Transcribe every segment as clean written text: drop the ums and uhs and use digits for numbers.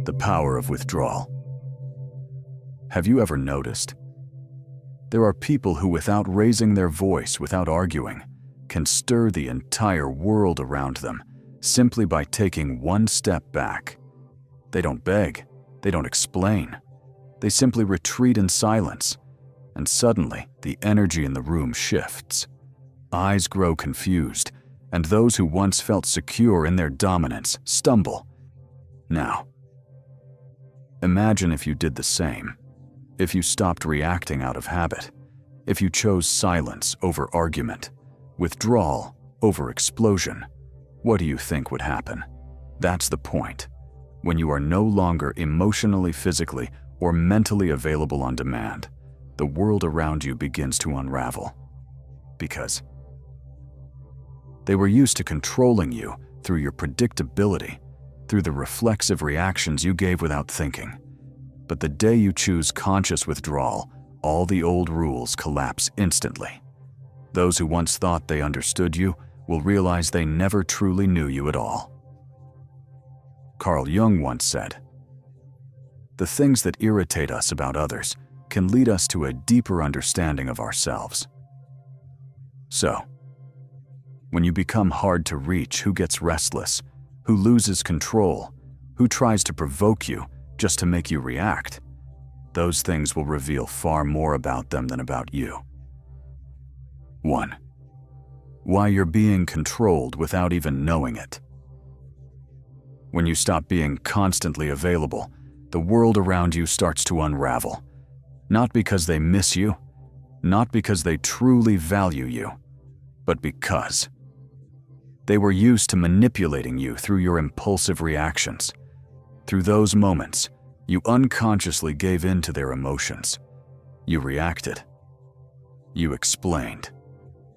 The power of withdrawal. Have you ever noticed? There are people who, without raising their voice, without arguing, can stir the entire world around them simply by taking one step back. They don't beg, they don't explain. They simply retreat in silence, and suddenly the energy in the room shifts. Eyes grow confused, and those who once felt secure in their dominance stumble. Now, imagine if you did the same. If you stopped reacting out of habit. If you chose silence over argument, withdrawal over explosion, what do you think would happen? That's the point. When you are no longer emotionally, physically, or mentally available on demand, the world around you begins to unravel. Because they were used to controlling you through your predictability, through the reflexive reactions you gave without thinking. But the day you choose conscious withdrawal, all the old rules collapse instantly. Those who once thought they understood you will realize they never truly knew you at all. Carl Jung once said, "The things that irritate us about others can lead us to a deeper understanding of ourselves." So, when you become hard to reach, who gets restless, who loses control, who tries to provoke you just to make you react, those things will reveal far more about them than about you. 1. Why you're being controlled without even knowing it. When you stop being constantly available, the world around you starts to unravel. Not because they miss you, not because they truly value you, but because they were used to manipulating you through your impulsive reactions. Through those moments, you unconsciously gave in to their emotions. You reacted. You explained.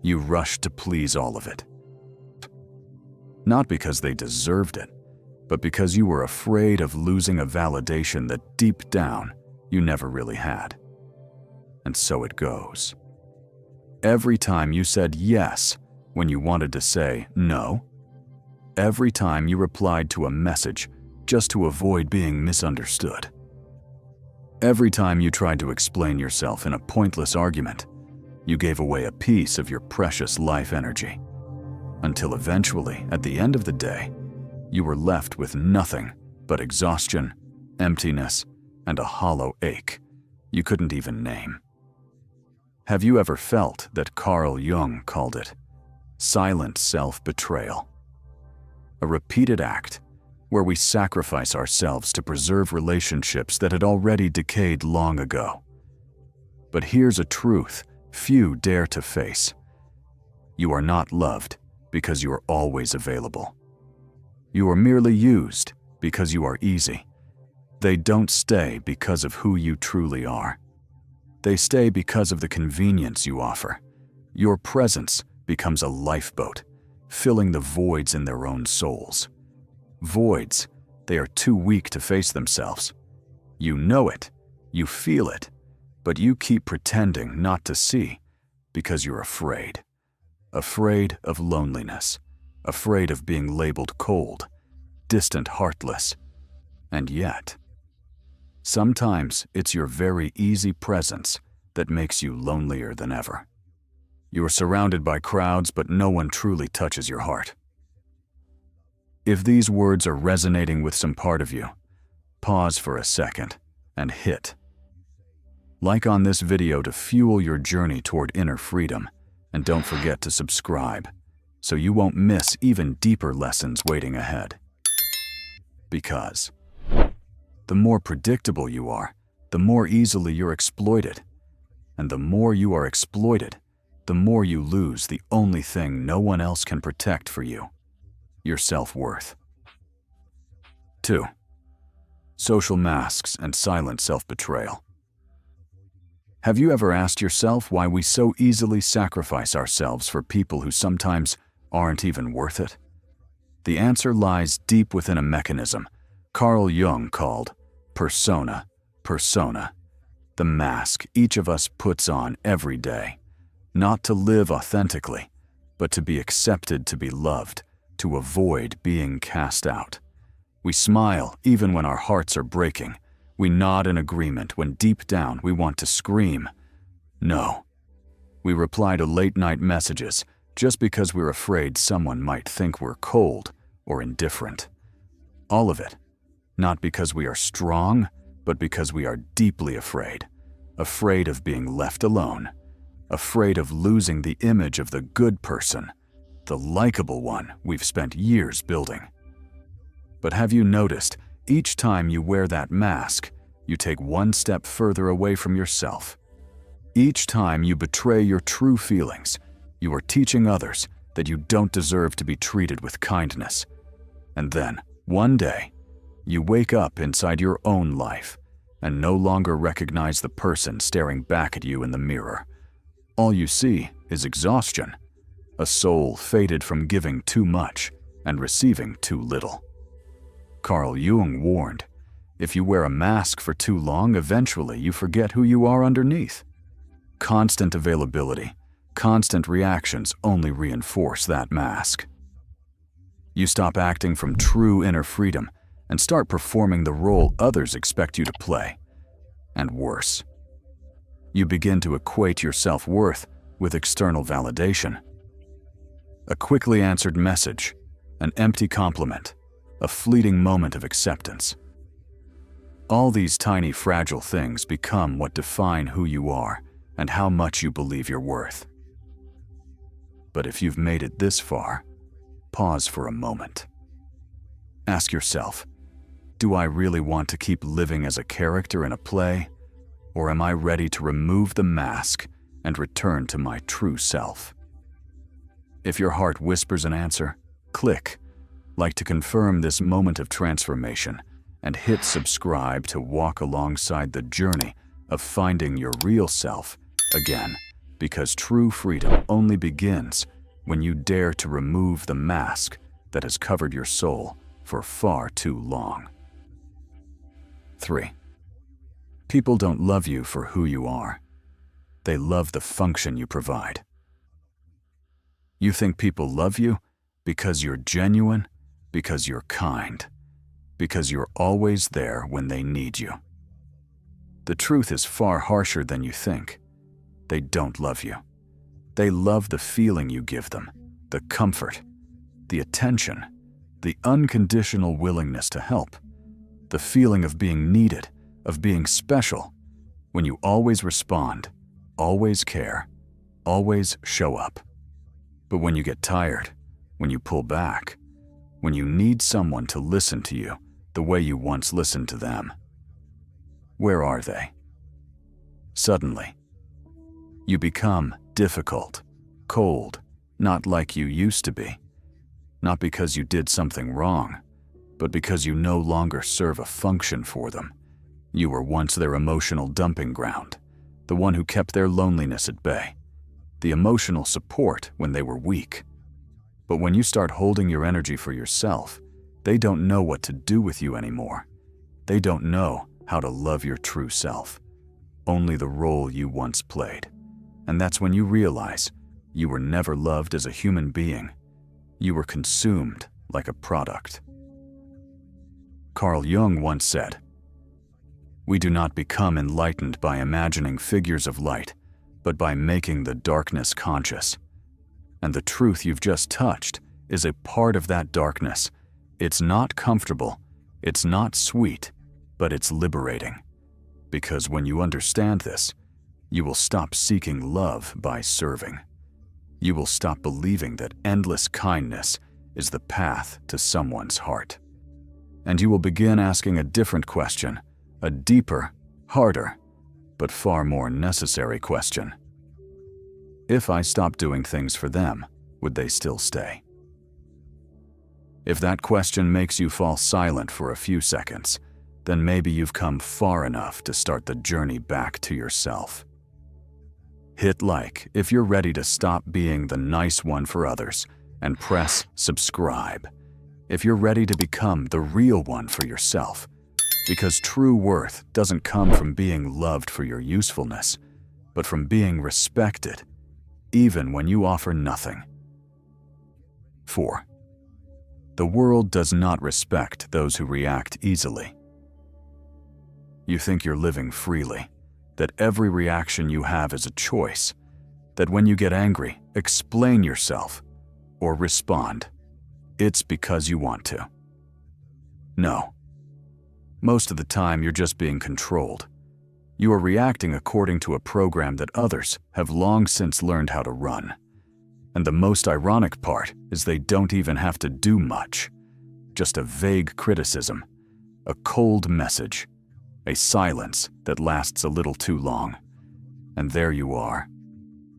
You rushed to please all of it. Not because they deserved it, but because you were afraid of losing a validation that deep down you never really had. And so it goes. Every time you said yes when you wanted to say no, every time you replied to a message just to avoid being misunderstood, every time you tried to explain yourself in a pointless argument, you gave away a piece of your precious life energy. Until eventually, at the end of the day, you were left with nothing but exhaustion, emptiness, and a hollow ache you couldn't even name. Have you ever felt that Carl Jung called it silent self-betrayal? A repeated act where we sacrifice ourselves to preserve relationships that had already decayed long ago. But here's a truth few dare to face. You are not loved because you are always available. You are merely used because you are easy. They don't stay because of who you truly are. They stay because of the convenience you offer. Your presence becomes a lifeboat, filling the voids in their own souls. Voids, they are too weak to face themselves. You know it, you feel it, but you keep pretending not to see because you're afraid. Afraid of loneliness, afraid of being labeled cold, distant, heartless. And yet, sometimes it's your very easy presence that makes you lonelier than ever. You are surrounded by crowds, but no one truly touches your heart. If these words are resonating with some part of you, pause for a second and hit like on this video to fuel your journey toward inner freedom, and don't forget to subscribe so you won't miss even deeper lessons waiting ahead. Because the more predictable you are, the more easily you're exploited. And the more you are exploited, the more you lose the only thing no one else can protect for you, your self-worth. 2. Social masks and silent self-betrayal. Have you ever asked yourself why we so easily sacrifice ourselves for people who sometimes aren't even worth it? The answer lies deep within a mechanism Carl Jung called persona, the mask each of us puts on every day, not to live authentically, but to be accepted, to be loved, to avoid being cast out. We smile even when our hearts are breaking. We nod in agreement when deep down we want to scream, no. We reply to late-night messages just because we're afraid someone might think we're cold or indifferent. All of it, not because we are strong, but because we are deeply afraid. Afraid of being left alone. Afraid of losing the image of the good person, the likable one we've spent years building. But have you noticed, each time you wear that mask, you take one step further away from yourself. Each time you betray your true feelings, you are teaching others that you don't deserve to be treated with kindness. And then, one day, you wake up inside your own life and no longer recognize the person staring back at you in the mirror. All you see is exhaustion, a soul fated from giving too much and receiving too little. Carl Jung warned, if you wear a mask for too long, eventually you forget who you are underneath. Constant availability, constant reactions only reinforce that mask. You stop acting from true inner freedom and start performing the role others expect you to play. And worse, you begin to equate your self-worth with external validation. A quickly answered message, an empty compliment, a fleeting moment of acceptance. All these tiny fragile things become what define who you are and how much you believe you're worth. But if you've made it this far, pause for a moment. Ask yourself, do I really want to keep living as a character in a play, or am I ready to remove the mask and return to my true self? If your heart whispers an answer, click like to confirm this moment of transformation and hit subscribe to walk alongside the journey of finding your real self again, because true freedom only begins when you dare to remove the mask that has covered your soul for far too long. 3. People don't love you for who you are. They love the function you provide. You think people love you because you're genuine, because you're kind, because you're always there when they need you. The truth is far harsher than you think. They don't love you. They love the feeling you give them, the comfort, the attention, the unconditional willingness to help, the feeling of being needed, of being special, when you always respond, always care, always show up. But when you get tired, when you pull back, when you need someone to listen to you the way you once listened to them, where are they? Suddenly, you become difficult, cold, not like you used to be. Not because you did something wrong, but because you no longer serve a function for them. You were once their emotional dumping ground, the one who kept their loneliness at bay, the emotional support when they were weak. But when you start holding your energy for yourself, they don't know what to do with you anymore. They don't know how to love your true self, only the role you once played. And that's when you realize you were never loved as a human being. You were consumed like a product. Carl Jung once said, "We do not become enlightened by imagining figures of light, but by making the darkness conscious." And the truth you've just touched is a part of that darkness. It's not comfortable, it's not sweet, but it's liberating. Because when you understand this, you will stop seeking love by serving. You will stop believing that endless kindness is the path to someone's heart. And you will begin asking a different question, a deeper, harder, but far more necessary question. If I stopped doing things for them, would they still stay? If that question makes you fall silent for a few seconds, then maybe you've come far enough to start the journey back to yourself. Hit like if you're ready to stop being the nice one for others, and press subscribe if you're ready to become the real one for yourself. Because true worth doesn't come from being loved for your usefulness, but from being respected, even when you offer nothing. 4. The world does not respect those who react easily. You think you're living freely, that every reaction you have is a choice, that when you get angry, explain yourself or respond. It's because you want to. No. Most of the time, you're just being controlled. You are reacting according to a program that others have long since learned how to run. And the most ironic part is they don't even have to do much. Just a vague criticism, a cold message, a silence that lasts a little too long. And there you are,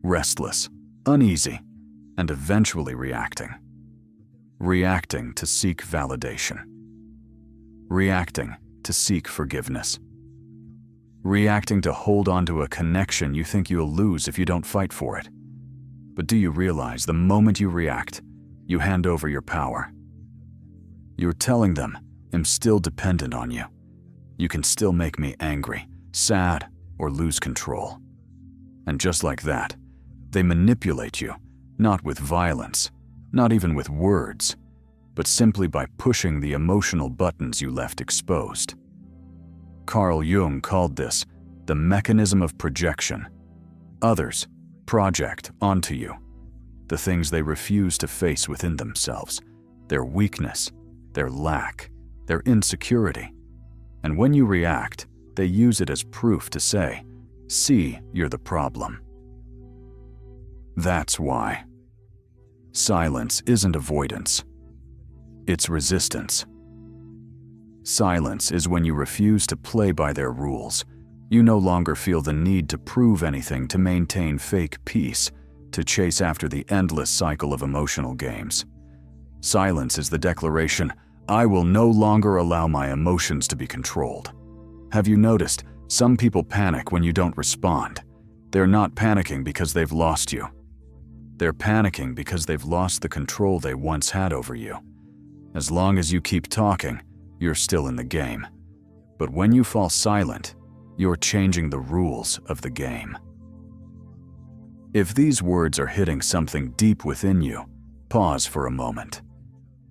restless, uneasy, and eventually reacting. Reacting to seek validation. Reacting to seek forgiveness. Reacting to hold on to a connection you think you'll lose if you don't fight for it. But do you realize the moment you react, you hand over your power? You're telling them, I'm still dependent on you. You can still make me angry, sad, or lose control. And just like that, they manipulate you, not with violence, not even with words, but simply by pushing the emotional buttons you left exposed. Carl Jung called this the mechanism of projection. Others project onto you the things they refuse to face within themselves, their weakness, their lack, their insecurity. And when you react, they use it as proof to say, "See, you're the problem." That's why. Silence isn't avoidance. It's resistance. Silence is when you refuse to play by their rules. You no longer feel the need to prove anything to maintain fake peace, to chase after the endless cycle of emotional games. Silence is the declaration, I will no longer allow my emotions to be controlled. Have you noticed, some people panic when you don't respond? They're not panicking because they've lost you. They're panicking because they've lost the control they once had over you. As long as you keep talking, you're still in the game. But when you fall silent, you're changing the rules of the game. If these words are hitting something deep within you, pause for a moment.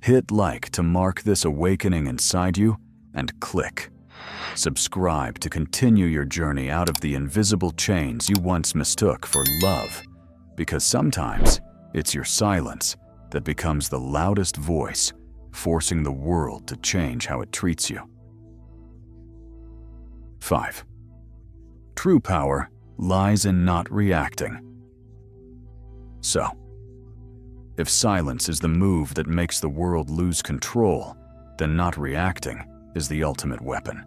Hit like to mark this awakening inside you, and click. Subscribe to continue your journey out of the invisible chains you once mistook for love, because sometimes it's your silence that becomes the loudest voice, forcing the world to change how it treats you. 5. True power lies in not reacting. So, if silence is the move that makes the world lose control, then not reacting is the ultimate weapon.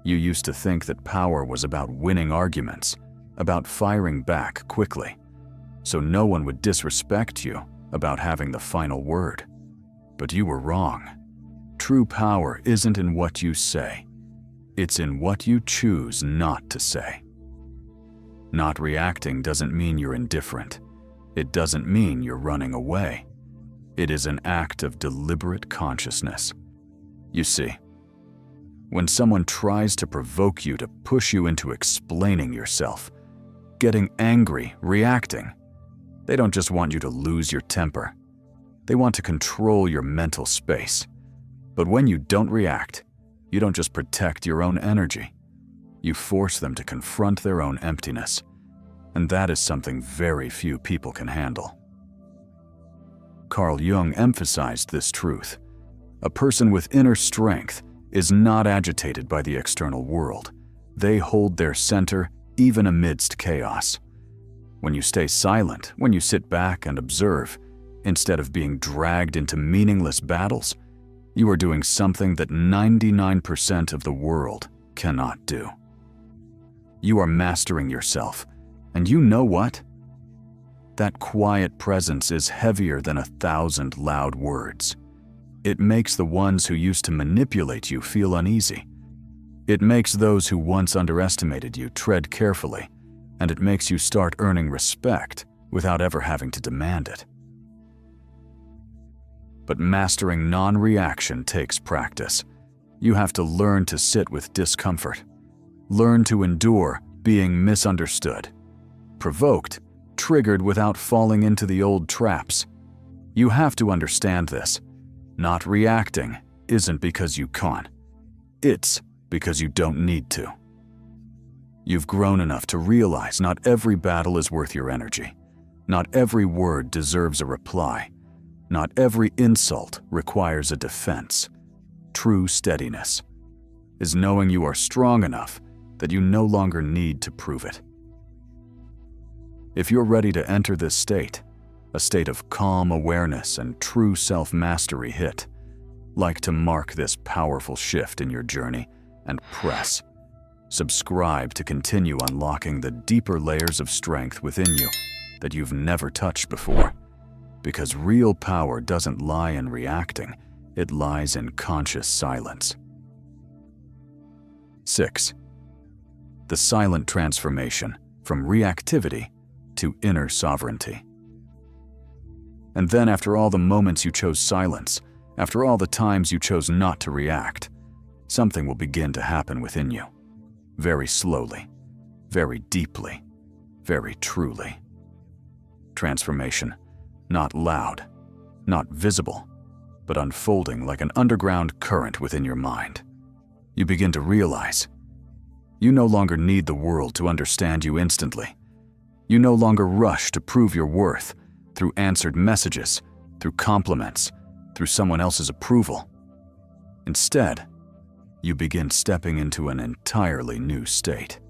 You used to think that power was about winning arguments, about firing back quickly, so no one would disrespect you about having the final word. But you were wrong. True power isn't in what you say. It's in what you choose not to say. Not reacting doesn't mean you're indifferent. It doesn't mean you're running away. It is an act of deliberate consciousness. You see, when someone tries to provoke you to push you into explaining yourself, getting angry, reacting, they don't just want you to lose your temper. They want to control your mental space. But when you don't react, you don't just protect your own energy. You force them to confront their own emptiness. And that is something very few people can handle. Carl Jung emphasized this truth. A person with inner strength is not agitated by the external world. They hold their center even amidst chaos. When you stay silent, when you sit back and observe, instead of being dragged into meaningless battles, you are doing something that 99% of the world cannot do. You are mastering yourself, and you know what? That quiet presence is heavier than 1,000 loud words. It makes the ones who used to manipulate you feel uneasy. It makes those who once underestimated you tread carefully, and it makes you start earning respect without ever having to demand it. But mastering non-reaction takes practice. You have to learn to sit with discomfort. Learn to endure being misunderstood, provoked, triggered without falling into the old traps. You have to understand this. Not reacting isn't because you can't. It's because you don't need to. You've grown enough to realize not every battle is worth your energy. Not every word deserves a reply. Not every insult requires a defense. True steadiness is knowing you are strong enough that you no longer need to prove it. If you're ready to enter this state, a state of calm awareness and true self-mastery hit, like to mark this powerful shift in your journey and press. Subscribe to continue unlocking the deeper layers of strength within you that you've never touched before. Because real power doesn't lie in reacting, it lies in conscious silence. 6. The silent transformation from reactivity to inner sovereignty. And then after all the moments you chose silence, after all the times you chose not to react, something will begin to happen within you. Very slowly, very deeply, very truly. Transformation, not loud, not visible, but unfolding like an underground current within your mind. You begin to realize you no longer need the world to understand you instantly. You no longer rush to prove your worth through answered messages, through compliments, through someone else's approval. Instead, you begin stepping into an entirely new state.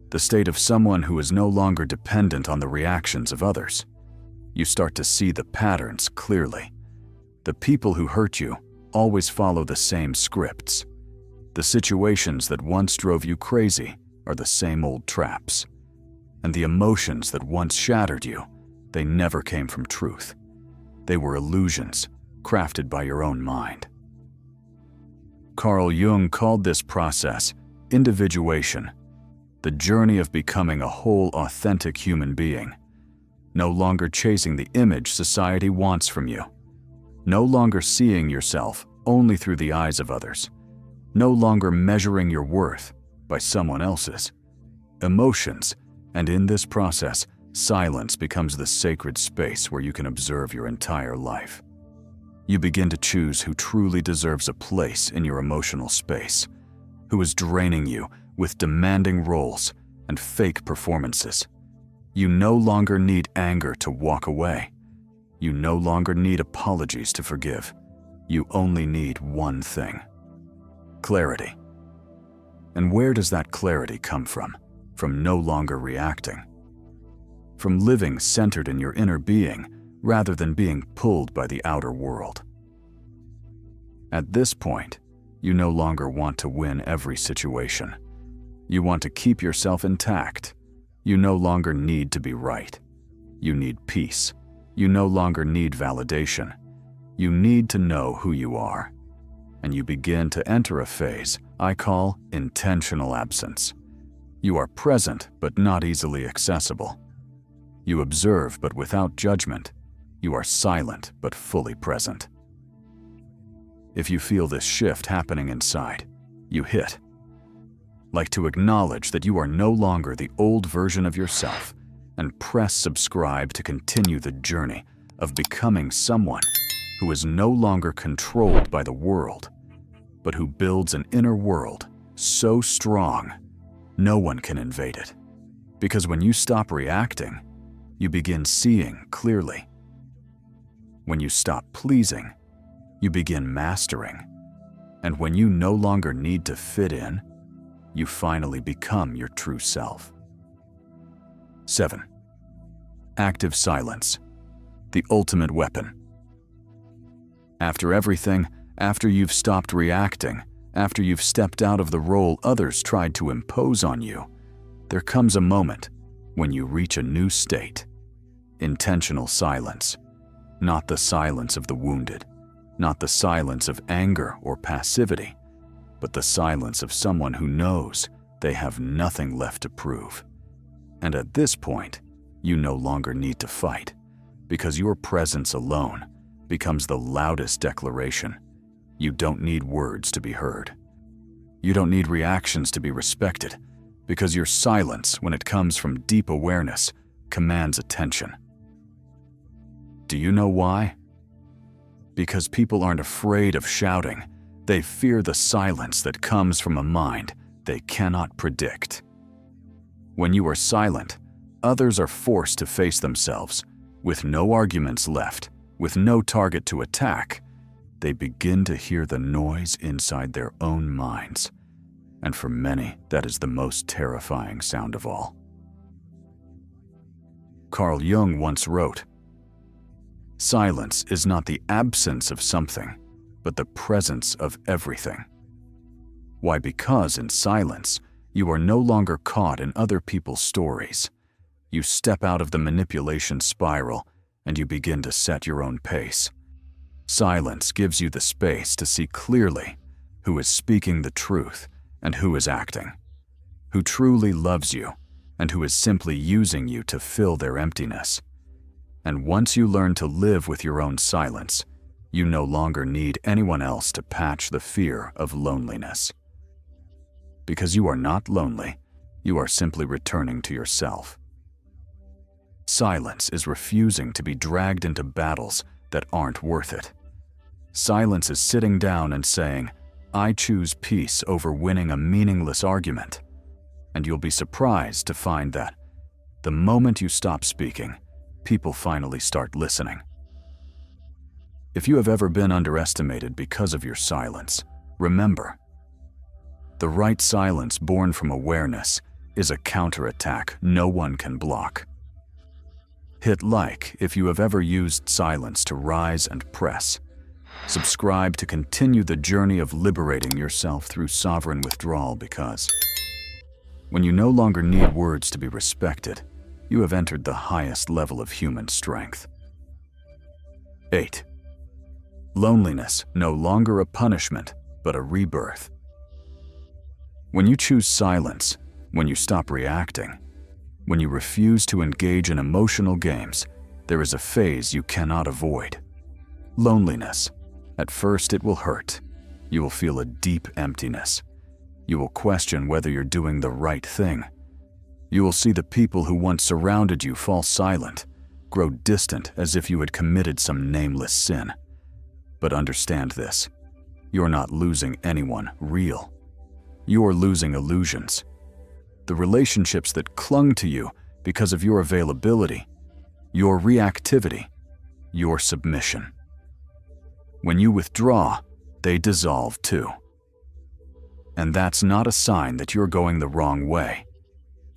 The state of someone who is no longer dependent on the reactions of others. You start to see the patterns clearly. The people who hurt you always follow the same scripts. The situations that once drove you crazy are the same old traps. And the emotions that once shattered you, they never came from truth. They were illusions crafted by your own mind. Carl Jung called this process individuation, the journey of becoming a whole, authentic human being, no longer chasing the image society wants from you, no longer seeing yourself only through the eyes of others, no longer measuring your worth by someone else's. Emotions, and in this process, silence becomes the sacred space where you can observe your entire life. You begin to choose who truly deserves a place in your emotional space, who is draining you with demanding roles and fake performances. You no longer need anger to walk away. You no longer need apologies to forgive. You only need one thing: clarity. And where does that clarity come from? From no longer reacting. From living centered in your inner being rather than being pulled by the outer world. At this point, you no longer want to win every situation. You want to keep yourself intact. You no longer need to be right. You need peace. You no longer need validation. You need to know who you are. And you begin to enter a phase I call intentional absence. You are present but not easily accessible. You observe but without judgment. You are silent but fully present. If you feel this shift happening inside, you hit. Like to acknowledge that you are no longer the old version of yourself and press subscribe to continue the journey of becoming someone who is no longer controlled by the world, but who builds an inner world so strong no one can invade it. Because when you stop reacting, you begin seeing clearly. When you stop pleasing, you begin mastering. And when you no longer need to fit in, you finally become your true self. 7. Active silence, the ultimate weapon. After everything, after you've stopped reacting, after you've stepped out of the role others tried to impose on you, there comes a moment when you reach a new state. Intentional silence. Not the silence of the wounded, not the silence of anger or passivity, but the silence of someone who knows they have nothing left to prove. And at this point, you no longer need to fight, because your presence alone becomes the loudest declaration. You don't need words to be heard. You don't need reactions to be respected, because your silence, when it comes from deep awareness, commands attention. Do you know why? Because people aren't afraid of shouting, they fear the silence that comes from a mind they cannot predict. When you are silent, others are forced to face themselves. With no arguments left, with no target to attack, they begin to hear the noise inside their own minds. And for many, that is the most terrifying sound of all. Carl Jung once wrote, "Silence is not the absence of something, but the presence of everything." Why? Because in silence, you are no longer caught in other people's stories. You step out of the manipulation spiral and you begin to set your own pace. Silence gives you the space to see clearly who is speaking the truth and who is acting, who truly loves you and who is simply using you to fill their emptiness. And once you learn to live with your own silence, you no longer need anyone else to patch the fear of loneliness. Because you are not lonely, you are simply returning to yourself. Silence is refusing to be dragged into battles that aren't worth it. Silence is sitting down and saying, "I choose peace over winning a meaningless argument." And you'll be surprised to find that the moment you stop speaking, people finally start listening. If you have ever been underestimated because of your silence, remember, the right silence born from awareness is a counterattack no one can block. Hit like if you have ever used silence to rise and press. Subscribe to continue the journey of liberating yourself through sovereign withdrawal, because when you no longer need words to be respected, you have entered the highest level of human strength. 8. Loneliness, no longer a punishment, but a rebirth. When you choose silence, when you stop reacting, when you refuse to engage in emotional games, there is a phase you cannot avoid. Loneliness. At first it will hurt. You will feel a deep emptiness. You will question whether you're doing the right thing. You will see the people who once surrounded you fall silent, grow distant as if you had committed some nameless sin. But understand this, you're not losing anyone real. You're losing illusions. The relationships that clung to you because of your availability, your reactivity, your submission. When you withdraw, they dissolve too. And that's not a sign that you're going the wrong way.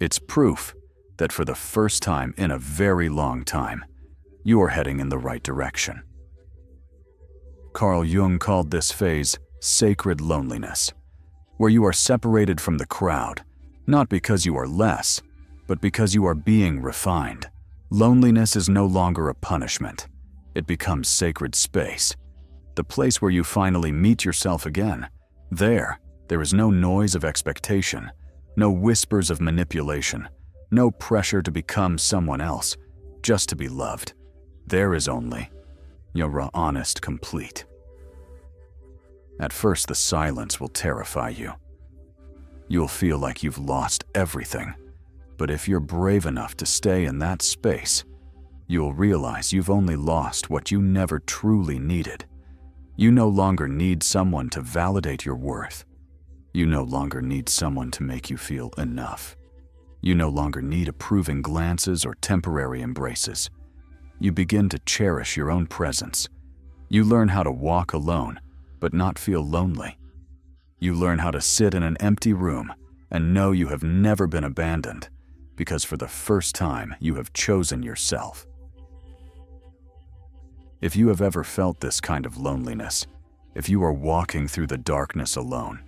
It's proof that for the first time in a very long time, you're heading in the right direction. Carl Jung called this phase sacred loneliness, where you are separated from the crowd, not because you are less, but because you are being refined. Loneliness is no longer a punishment. It becomes sacred space, the place where you finally meet yourself again. There is no noise of expectation, no whispers of manipulation, no pressure to become someone else, just to be loved. There is only your raw, honest, complete. At first, the silence will terrify you. You'll feel like you've lost everything. But if you're brave enough to stay in that space, you'll realize you've only lost what you never truly needed. You no longer need someone to validate your worth. You no longer need someone to make you feel enough. You no longer need approving glances or temporary embraces. You begin to cherish your own presence. You learn how to walk alone, but not feel lonely. You learn how to sit in an empty room and know you have never been abandoned, because for the first time you have chosen yourself. If you have ever felt this kind of loneliness, if you are walking through the darkness alone,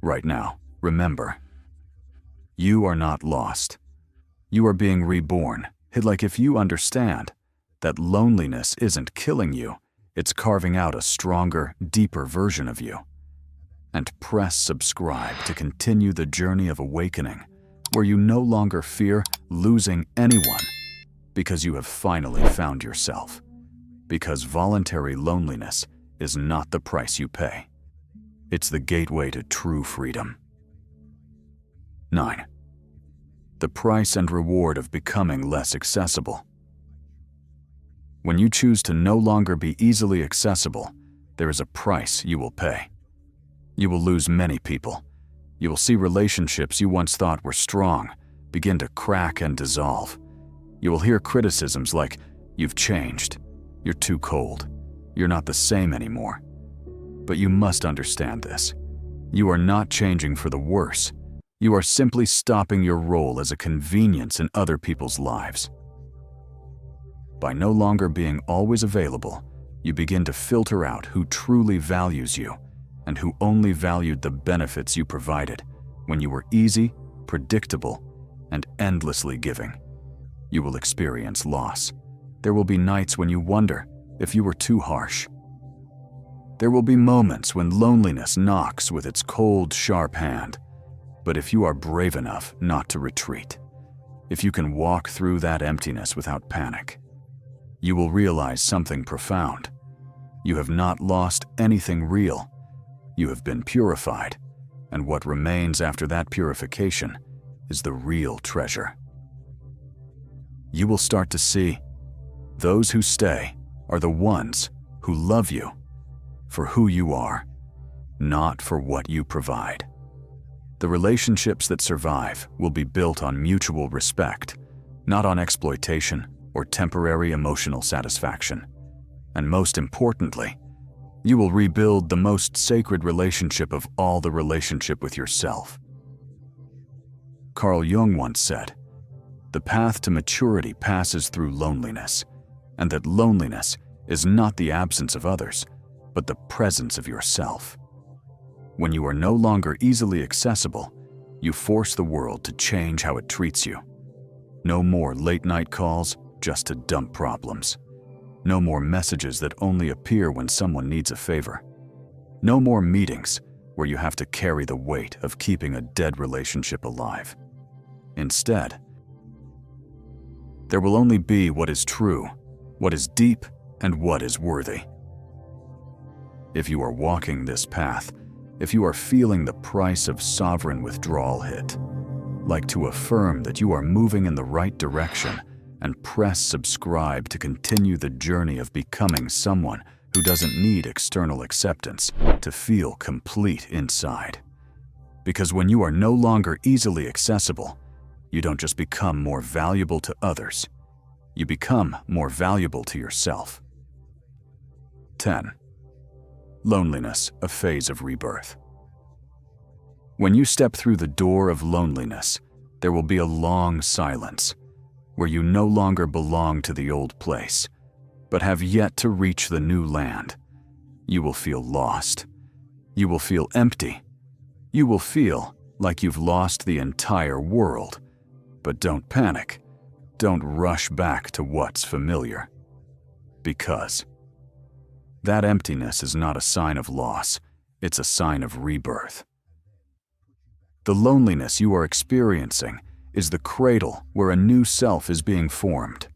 right now, remember, you are not lost. You are being reborn. Like if you understand that loneliness isn't killing you, it's carving out a stronger, deeper version of you. And press subscribe to continue the journey of awakening, where you no longer fear losing anyone, because you have finally found yourself. Because voluntary loneliness is not the price you pay. It's the gateway to true freedom. 9. The price and reward of becoming less accessible. When you choose to no longer be easily accessible, there is a price you will pay. You will lose many people. You will see relationships you once thought were strong begin to crack and dissolve. You will hear criticisms like, "You've changed. You're too cold. You're not the same anymore." But you must understand this. You are not changing for the worse. You are simply stopping your role as a convenience in other people's lives. By no longer being always available, you begin to filter out who truly values you and who only valued the benefits you provided when you were easy, predictable, and endlessly giving. You will experience loss. There will be nights when you wonder if you were too harsh. There will be moments when loneliness knocks with its cold, sharp hand. But if you are brave enough not to retreat, if you can walk through that emptiness without panic, you will realize something profound. You have not lost anything real. You have been purified, and what remains after that purification is the real treasure. You will start to see those who stay are the ones who love you for who you are, not for what you provide. The relationships that survive will be built on mutual respect, not on exploitation or temporary emotional satisfaction. And most importantly, you will rebuild the most sacred relationship of all, the relationship with yourself. Carl Jung once said, "The path to maturity passes through loneliness, and that loneliness is not the absence of others, but the presence of yourself." When you are no longer easily accessible, you force the world to change how it treats you. No more late-night calls just to dump problems. No more messages that only appear when someone needs a favor. No more meetings where you have to carry the weight of keeping a dead relationship alive. Instead, there will only be what is true, what is deep, and what is worthy. If you are walking this path, if you are feeling the price of sovereign withdrawal hit, like to affirm that you are moving in the right direction and press subscribe to continue the journey of becoming someone who doesn't need external acceptance to feel complete inside. Because when you are no longer easily accessible, you don't just become more valuable to others, you become more valuable to yourself. 10. Loneliness, a phase of rebirth. When you step through the door of loneliness, there will be a long silence, where you no longer belong to the old place, but have yet to reach the new land. You will feel lost. You will feel empty. You will feel like you've lost the entire world. But don't panic. Don't rush back to what's familiar. Because that emptiness is not a sign of loss, it's a sign of rebirth. The loneliness you are experiencing is the cradle where a new self is being formed.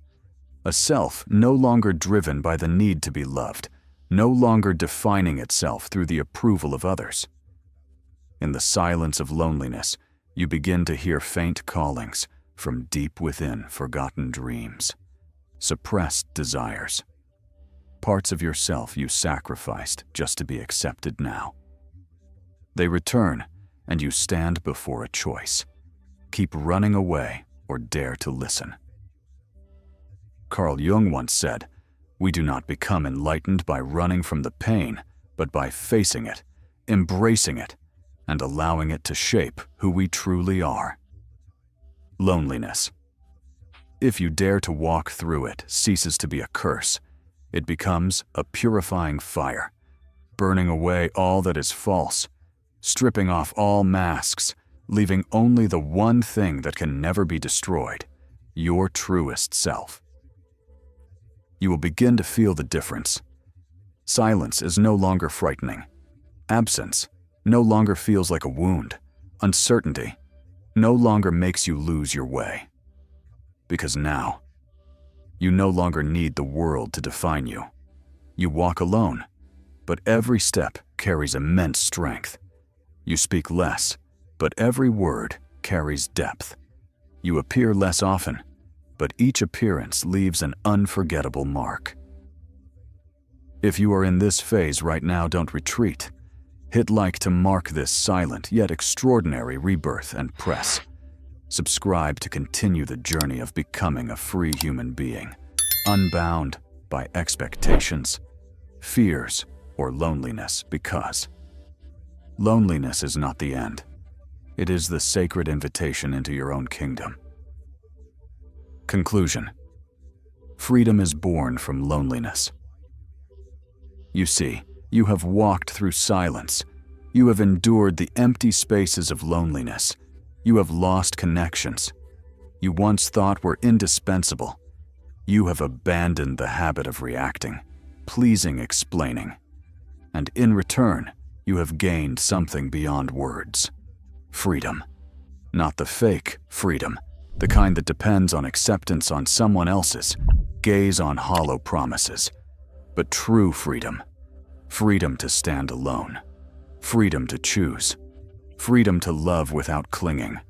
A self no longer driven by the need to be loved, no longer defining itself through the approval of others. In the silence of loneliness, you begin to hear faint callings from deep within, forgotten dreams, suppressed desires, parts of yourself you sacrificed just to be accepted now. They return, and you stand before a choice. Keep running away or dare to listen. Carl Jung once said, "We do not become enlightened by running from the pain, but by facing it, embracing it, and allowing it to shape who we truly are." Loneliness. If you dare to walk through it, ceases to be a curse. It becomes a purifying fire, burning away all that is false, stripping off all masks, leaving only the one thing that can never be destroyed, your truest self. You will begin to feel the difference. Silence is no longer frightening. Absence no longer feels like a wound. Uncertainty no longer makes you lose your way. Because now, you no longer need the world to define you. You walk alone, but every step carries immense strength. You speak less, but every word carries depth. You appear less often, but each appearance leaves an unforgettable mark. If you are in this phase right now, don't retreat. Hit like to mark this silent yet extraordinary rebirth and press subscribe to continue the journey of becoming a free human being, unbound by expectations, fears, or loneliness, because loneliness is not the end. It is the sacred invitation into your own kingdom. Conclusion. Freedom is born from loneliness. You see, you have walked through silence. You have endured the empty spaces of loneliness. You have lost connections you once thought were indispensable. You have abandoned the habit of reacting, pleasing, explaining. And in return, you have gained something beyond words. Freedom. Not the fake freedom, the kind that depends on acceptance on someone else's gaze, on hollow promises, but true freedom. Freedom to stand alone. Freedom to choose. Freedom to love without clinging.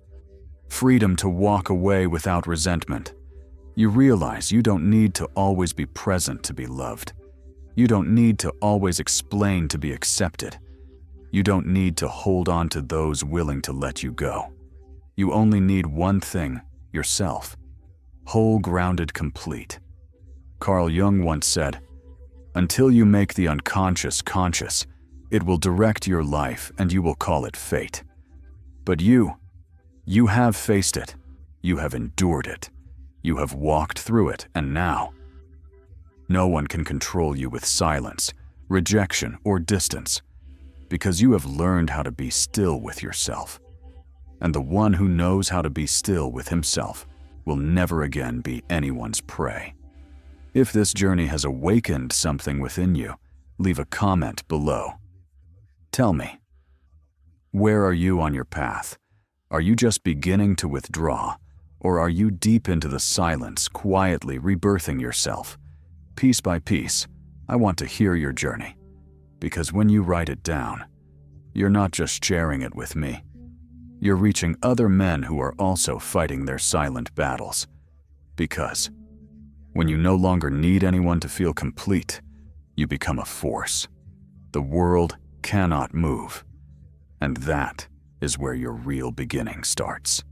Freedom to walk away without resentment. You realize you don't need to always be present to be loved. You don't need to always explain to be accepted. You don't need to hold on to those willing to let you go. You only need one thing, yourself. Whole, grounded, complete. Carl Jung once said, "Until you make the unconscious conscious, it will direct your life and you will call it fate." But you have faced it. You have endured it. You have walked through it, and now no one can control you with silence, rejection, or distance, because you have learned how to be still with yourself. And the one who knows how to be still with himself will never again be anyone's prey. If this journey has awakened something within you, leave a comment below. Tell me, where are you on your path? Are you just beginning to withdraw, or are you deep into the silence, quietly rebirthing yourself? Piece by piece, I want to hear your journey, because when you write it down, you're not just sharing it with me. You're reaching other men who are also fighting their silent battles. Because when you no longer need anyone to feel complete, you become a force. The world cannot move. And that is where your real beginning starts.